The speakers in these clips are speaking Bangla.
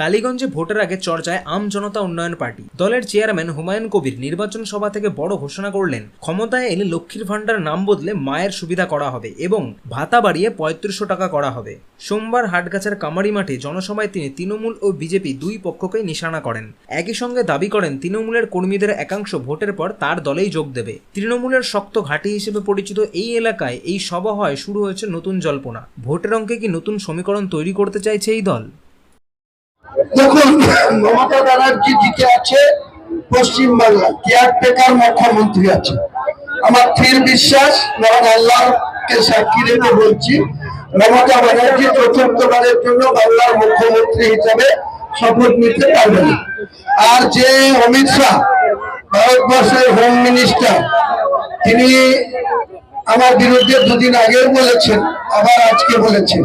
কালীগঞ্জে ভোটের আগে চর্চায় আম জনতা উন্নয়ন পার্টি। দলের চেয়ারম্যান হুমায়ুন কবির নির্বাচন সভা থেকে বড় ঘোষণা করলেন, ক্ষমতায় এলে লক্ষ্মীর ভান্ডার নাম বদলে মায়ের সুবিধা করা হবে এবং ভাতা বাড়িয়ে ৩৫০০ টাকা করা হবে। সোমবার হাটগাছার কামারি মাঠে জনসভায় তিনি তৃণমূল ও বিজেপি দুই পক্ষকেই নিশানা করেন। একই সঙ্গে দাবি করেন তৃণমূলের কর্মীদের একাংশ ভোটের পর তার দলেই যোগ দেবে। তৃণমূলের শক্ত ঘাঁটি হিসেবে পরিচিত এই এলাকায় এই সভা হয় শুরু হয়েছে নতুন জল্পনা। ভোটের অঙ্কে কি নতুন সমীকরণ তৈরি করতে চাইছে এই দল? দেখুন, মমতা ব্যানার্জি জিতে আছে পশ্চিমবাংলা, কেয়ারটেকার মুখ্যমন্ত্রী আছে। আমার স্থির বিশ্বাস, মহান আল্লাহকে সাক্ষী রেখে বলছি, মমতা ব্যানার্জি চতুর্থবারের জন্য বাংলার মুখ্যমন্ত্রী হিসাবে শপথ নিতে পারবেন। আর যে অমিত শাহ, ভারতবর্ষের হোম মিনিস্টার, তিনি আমার বিরুদ্ধে দুদিন আগে বলেছেন, আবার আজকে বলেছেন।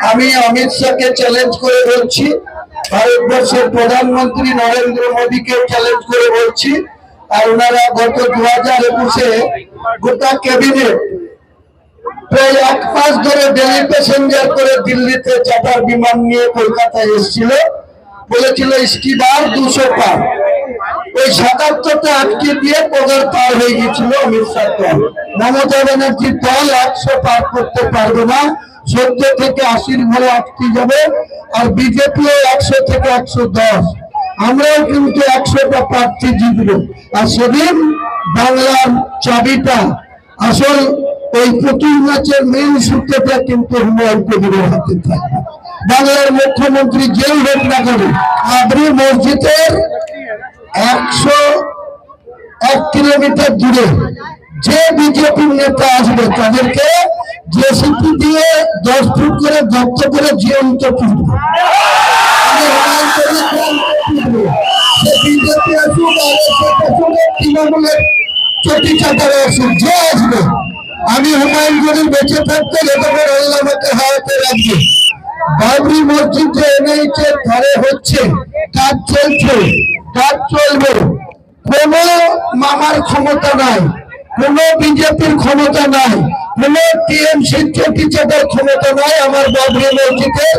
আমি অমিত শাহকে চ্যালেঞ্জ করে বলছি, ভারতবর্ষের প্রধানমন্ত্রী নরেন্দ্র মোদীকে চ্যালেঞ্জ করে বলছি, আর ওনারা গত 2021-এ গোটা ক্যাবিনেট প্রায় 1 মাস ধরে দিল্লি প্যাসেঞ্জার করে দিল্লিতে চার্টার বিমান নিয়ে কলকাতায় এসেছিল, বলেছিল ইস্কিবার 200 পার। ওই 77টা আটকে দিয়ে পগার পার হয়ে গেছিল অমিত শাহ দল। মমতা ব্যানার্জির দল 100 পার করতে পারবে না, 70 থেকে 80-র ঘরে আটকে যাবে। আর বিজেপিও 100 থেকে 110। আমরাও কিন্তু 100টা প্রার্থী জিতবো। আর সেদিন বাংলার চাবিটা, আসল ওই পুতুল নাচের মেন সূত্রটা কিন্তু হুমায়ুন কবিরের হাতে থাকবে। বাংলার মুখ্যমন্ত্রী যেই হোক না কেন, বাবরি মসজিদের 101 কিলোমিটার দূরে যে বিজেপির নেতা আসবে তাদেরকে জেসিপি দিয়ে 10 ফুট করে দগ্ধ করে জীবন্ত পুড়বে। বিজেপি আসুক, তৃণমূলের চটি চাটারে আসুক, যে আসবে, আমি হুমায়ুন কবির বেঁচে থাকতে যতক্ষণ আল্লাহ আমাকে হায়াতে রাখবে। বাবরি মসজিদ যে এনএইচের ধারে হচ্ছে, কাজ চলছে, কাজ চলবে। কোন মামার ক্ষমতা নাই, কোন বিজেপির ক্ষমতা নাই, কোন টিএমসির চটি চাটার ক্ষমতা নাই আমার বাবরি মসজিদের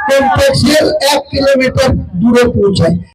কমপ্লেক্সের 1 কিলোমিটার দূরে পৌঁছায়।